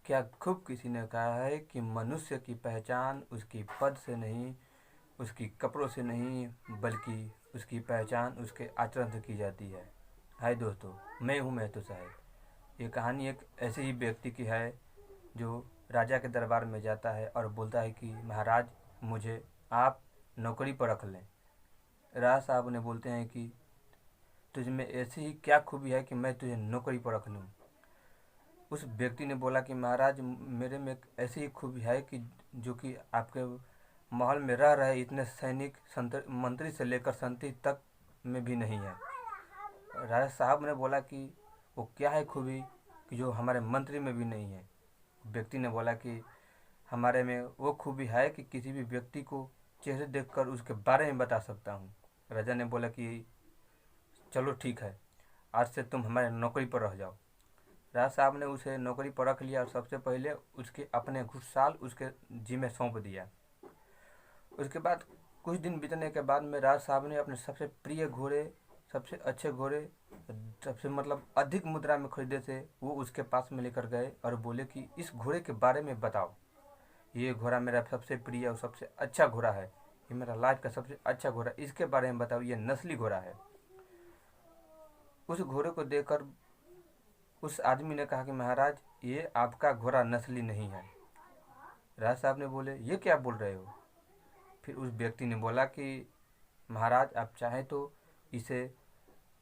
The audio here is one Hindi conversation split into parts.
क्या खूब किसी ने कहा है कि मनुष्य की पहचान उसकी पद से नहीं, उसकी कपड़ों से नहीं, बल्कि उसकी पहचान उसके आचरण से की जाती है। हाय दोस्तों, मैं हूँ महतो साहब। ये कहानी एक ऐसे ही व्यक्ति की है जो राजा के दरबार में जाता है और बोलता है कि महाराज, मुझे आप नौकरी पर रख लें। राजा साहब उन्हें बोलते हैं कि तुझ में ऐसी ही क्या खूबी है कि मैं तुझे नौकरी पर रख लूँ। उस व्यक्ति ने बोला कि महाराज, मेरे में एक ऐसी ही खूबी है कि जो कि आपके महल में रह रहे इतने सैनिक मंत्री से लेकर संतरी तक में भी नहीं है। राजा साहब ने बोला कि वो क्या है खूबी कि जो हमारे मंत्री में भी नहीं है। व्यक्ति ने बोला कि हमारे में वो खूबी है कि किसी भी व्यक्ति को चेहरे देखकर उसके बारे में बता सकता हूँ। राजा ने बोला कि चलो ठीक है, आज से तुम हमारे नौकरी पर रह जाओ। राजा साहब ने उसे नौकरी पर रख लिया और सबसे पहले उसके अपने घुड़साल उसके जिम्मे सौंप दिया। उसके बाद कुछ दिन बीतने के बाद में राजा साहब ने अपने सबसे प्रिय घोड़े, सबसे अच्छे घोड़े, सबसे अधिक मुद्रा में खरीदे थे, वो उसके पास में लेकर गए और बोले कि इस घोड़े के बारे में बताओ। ये घोड़ा मेरा सबसे प्रिय और सबसे अच्छा घोड़ा है, ये मेरा लाइफ का सबसे अच्छा घोड़ा, इसके बारे में बताओ, ये नस्ली घोड़ा है। उस घोड़े को देखकर उस आदमी ने कहा कि महाराज, ये आपका घोड़ा नस्ली नहीं है। राजा साहब ने बोले, ये क्या बोल रहे हो? फिर उस व्यक्ति ने बोला कि महाराज, आप चाहें तो इसे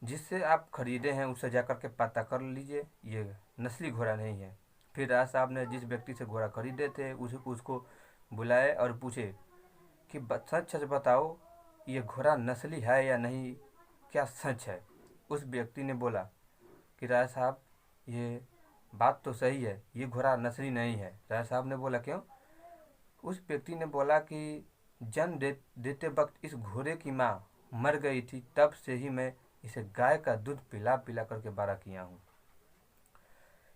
जिससे आप खरीदे हैं उससे जाकर के पता कर लीजिए, ये नस्ली घोड़ा नहीं है। फिर राजा साहब ने जिस व्यक्ति से घोड़ा खरीदे थे उसको बुलाए और पूछे कि सच सच बताओ, ये घोड़ा नस्ली है या नहीं, क्या सच है? उस व्यक्ति ने बोला कि राजा साहब, ये बात तो सही है, ये घोड़ा नस्ली नहीं है। राजा साहब ने बोला, क्यों? उस व्यक्ति ने बोला कि देते वक्त इस घोड़े की माँ मर गई थी, तब से ही मैं इसे गाय का दूध पिला पिला करके बड़ा किया हूँ।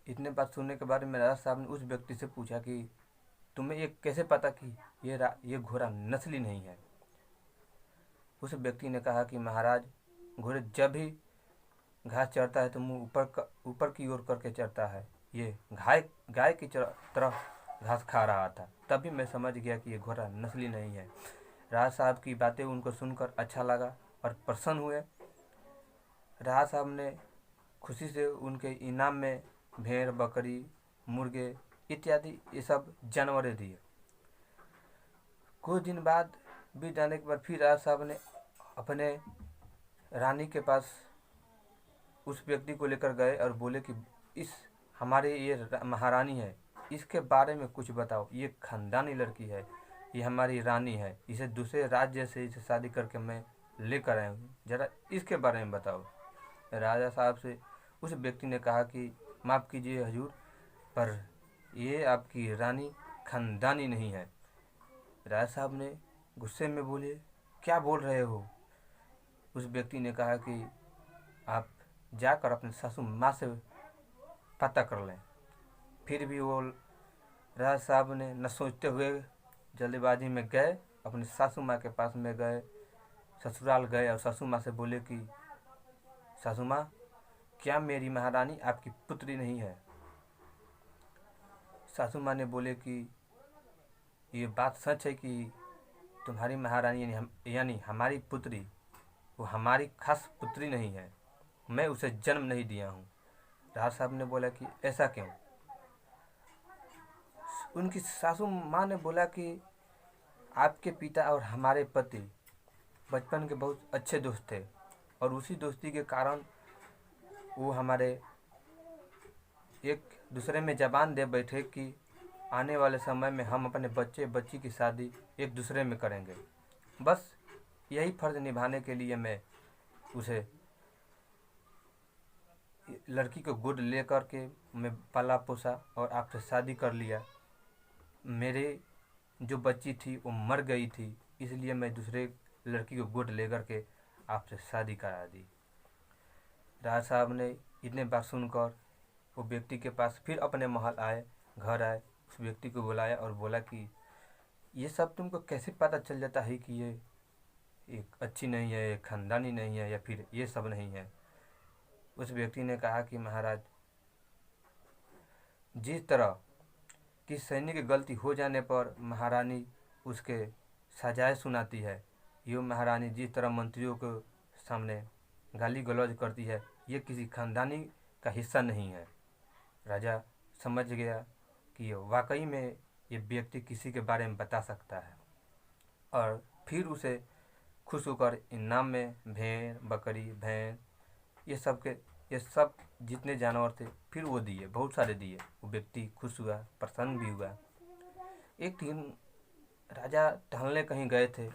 इतने बात सुनने के बाद में राजा साहब ने उस व्यक्ति से पूछा कि तुम्हें ये कैसे पता कि ये घोड़ा नस्ली नहीं है? उस व्यक्ति ने कहा कि महाराज, घोड़े जब भी घास चरता है तो मुंह ऊपर की ओर करके चरता है। ये गाय की तरफ घास खा रहा था, तभी मैं समझ गया कि ये घोड़ा नस्ली नहीं है। राजा साहब की बातें उनको सुनकर अच्छा लगा और प्रसन्न हुए। राजा साहब ने खुशी से उनके इनाम में भेड़, बकरी, मुर्गे इत्यादि ये सब जानवरें दिए। कुछ दिन बाद बीत जाने के बाद फिर राजा साहब ने अपने रानी के पास उस व्यक्ति को लेकर गए और बोले कि इस हमारे ये महारानी है, इसके बारे में कुछ बताओ। ये खानदानी लड़की है, ये हमारी रानी है, इसे दूसरे राज्य से इसे शादी करके मैं लेकर आया हूँ, ज़रा इसके बारे में बताओ। राजा साहब से उस व्यक्ति ने कहा कि माफ़ कीजिए हजूर, पर ये आपकी रानी खानदानी नहीं है। राजा साहब ने गुस्से में बोले, क्या बोल रहे हो? उस व्यक्ति ने कहा कि आप जाकर अपने सासू माँ से पता कर लें। फिर भी वो राजा साहब ने न सोचते हुए जल्दबाजी में गए, अपनी सासू माँ के पास में गए, ससुराल गए और सासू माँ से बोले कि सासू माँ, क्या मेरी महारानी आपकी पुत्री नहीं है? सासू माँ ने बोले कि ये बात सच है कि तुम्हारी महारानी यानी हमारी पुत्री, वो हमारी खास पुत्री नहीं है, मैं उसे जन्म नहीं दिया हूँ। राजा साहब ने बोला कि ऐसा क्यों? उनकी सासू माँ ने बोला कि आपके पिता और हमारे पति बचपन के बहुत अच्छे दोस्त थे और उसी दोस्ती के कारण वो हमारे एक दूसरे में ज़बान दे बैठे कि आने वाले समय में हम अपने बच्चे बच्ची की शादी एक दूसरे में करेंगे। बस यही फ़र्ज़ निभाने के लिए मैं उसे लड़की को गोद ले कर के मैं पाला पोसा और आपसे शादी कर लिया। मेरे जो बच्ची थी वो मर गई थी, इसलिए मैं दूसरे लड़की को गोद ले कर के आपसे शादी करा दी। राजा साहब ने इतने बात सुनकर वो व्यक्ति के पास फिर अपने महल आए, घर आए, उस व्यक्ति को बुलाया और बोला कि ये सब तुमको कैसे पता चल जाता है कि ये एक अच्छी नहीं है, ये ख़ानदानी नहीं है, या फिर ये सब नहीं है? उस व्यक्ति ने कहा कि महाराज, जिस तरह कि सैनिक की गलती हो जाने पर महारानी उसके सजाएं सुनाती है। ये महारानी जिस तरह मंत्रियों के सामने गाली गलौज करती है, ये किसी खानदानी का हिस्सा नहीं है। राजा समझ गया कि वाकई में ये व्यक्ति किसी के बारे में बता सकता है, और फिर उसे खुश होकर इनाम में भेड़, बकरी, भैंस, ये सब जितने जानवर थे फिर वो दिए, बहुत सारे दिए। वो व्यक्ति खुश हुआ, प्रसन्न भी हुआ। एक दिन राजा टहलने कहीं गए थे।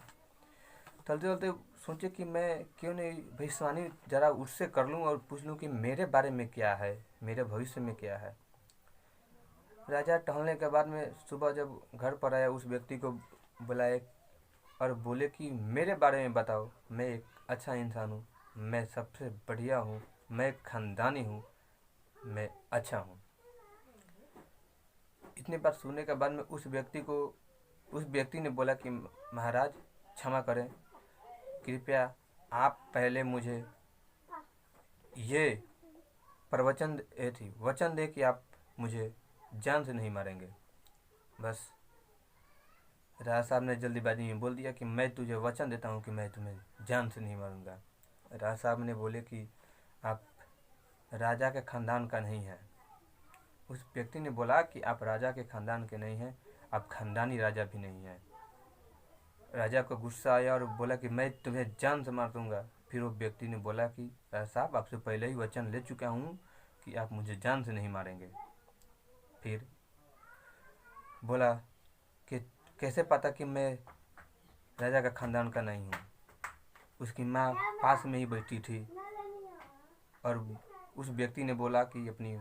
चलते चलते सोचे कि मैं क्यों नहीं भविष्यवाणी ज़रा उससे कर लूँ और पूछ लूँ कि मेरे बारे में क्या है, मेरे भविष्य में क्या है। राजा टहलने के बाद में सुबह जब घर पर आया, उस व्यक्ति को बुलाए और बोले कि मेरे बारे में बताओ, मैं एक अच्छा इंसान हूँ, मैं सबसे बढ़िया हूँ, मैं एक खानदानी हूँ, मैं अच्छा हूँ। इतनी बात सुनने के बाद में उस व्यक्ति ने बोला कि महाराज क्षमा करें, कृपया आप पहले मुझे ये वचन दे कि आप मुझे जान से नहीं मारेंगे। बस राजा साहब ने जल्दीबाजी में बोल दिया कि मैं तुझे वचन देता हूँ कि मैं तुम्हें जान से नहीं मारूंगा। राजा साहब ने बोले कि आप राजा के खानदान का नहीं हैं। उस व्यक्ति ने बोला कि आप राजा के खानदान के नहीं हैं, आप खानदानी राजा भी नहीं हैं। राजा को गुस्सा आया और बोला कि मैं तुम्हें जान से मार दूंगा। फिर वो व्यक्ति ने बोला कि राजा साहब, आपसे पहले ही वचन ले चुका हूँ कि आप मुझे जान से नहीं मारेंगे। फिर बोला कि कैसे पता कि मैं राजा का खानदान का नहीं हूँ। उसकी माँ पास में ही बैठी थी और उस व्यक्ति ने बोला कि अपनी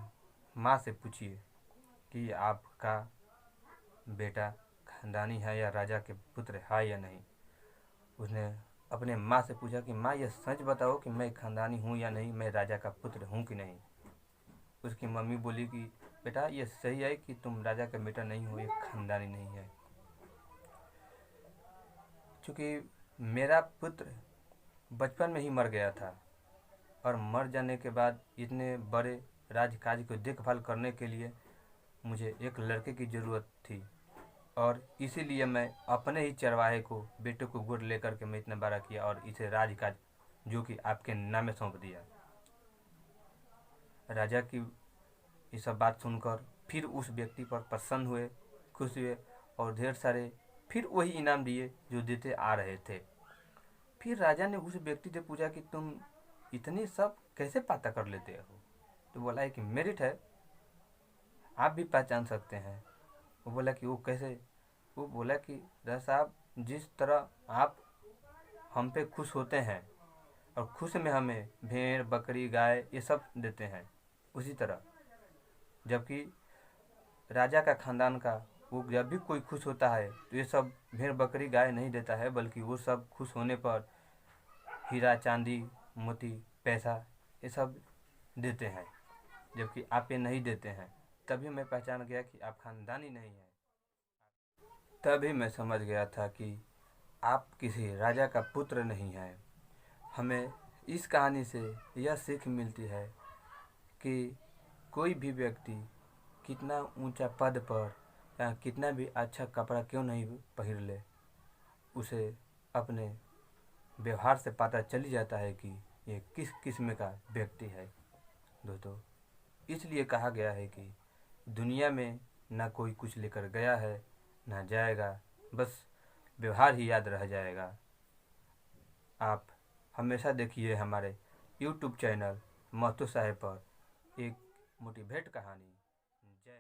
माँ से पूछिए कि आपका बेटा खानदानी है या राजा के पुत्र है या नहीं। उसने अपने माँ से पूछा कि माँ, ये सच बताओ कि मैं खानदानी हूँ या नहीं, मैं राजा का पुत्र हूँ कि नहीं। उसकी मम्मी बोली कि बेटा, ये सही है कि तुम राजा का बेटा नहीं हो, ये खानदानी नहीं है। क्योंकि मेरा पुत्र बचपन में ही मर गया था और मर जाने के बाद इतने बड़े राजकाज को देखभाल करने के लिए मुझे एक लड़के की ज़रूरत थी, और इसीलिए मैं अपने ही चरवाहे को, बेटे को गोद लेकर के मैं इतना बड़ा किया और इसे राजकाज जो कि आपके नाम में सौंप दिया। राजा की ये सब बात सुनकर फिर उस व्यक्ति पर प्रसन्न हुए, खुश हुए और ढेर सारे फिर वही इनाम दिए जो देते आ रहे थे। फिर राजा ने उस व्यक्ति से पूछा कि तुम इतनी सब कैसे पता कर लेते हो। तो बोला है कि मेरिट है, आप भी पहचान सकते हैं। वो बोला कि वो कैसे। वो बोला कि राजा साहब, जिस तरह आप हम पे खुश होते हैं और खुश में हमें भेड़, बकरी, गाय ये सब देते हैं, उसी तरह जबकि राजा का खानदान का वो जब भी कोई खुश होता है तो ये सब भेड़, बकरी, गाय नहीं देता है, बल्कि वो सब खुश होने पर हीरा, चांदी, मोती, पैसा ये सब देते हैं, जबकि आप ये नहीं देते हैं। तभी मैं पहचान गया कि आप खानदानी नहीं हैं। तभी मैं समझ गया था कि आप किसी राजा का पुत्र नहीं हैं। हमें इस कहानी से यह सीख मिलती है कि कोई भी व्यक्ति कितना ऊंचा पद पर या कितना भी अच्छा कपड़ा क्यों नहीं पहन ले, उसे अपने व्यवहार से पता चल जाता है कि ये किस किस्म का व्यक्ति है। दोस्तों, इसलिए कहा गया है कि दुनिया में ना कोई कुछ लेकर गया है ना जाएगा, बस व्यवहार ही याद रह जाएगा। आप हमेशा देखिए हमारे YouTube चैनल महतो साहेब पर एक मोटिवेट कहानी। जय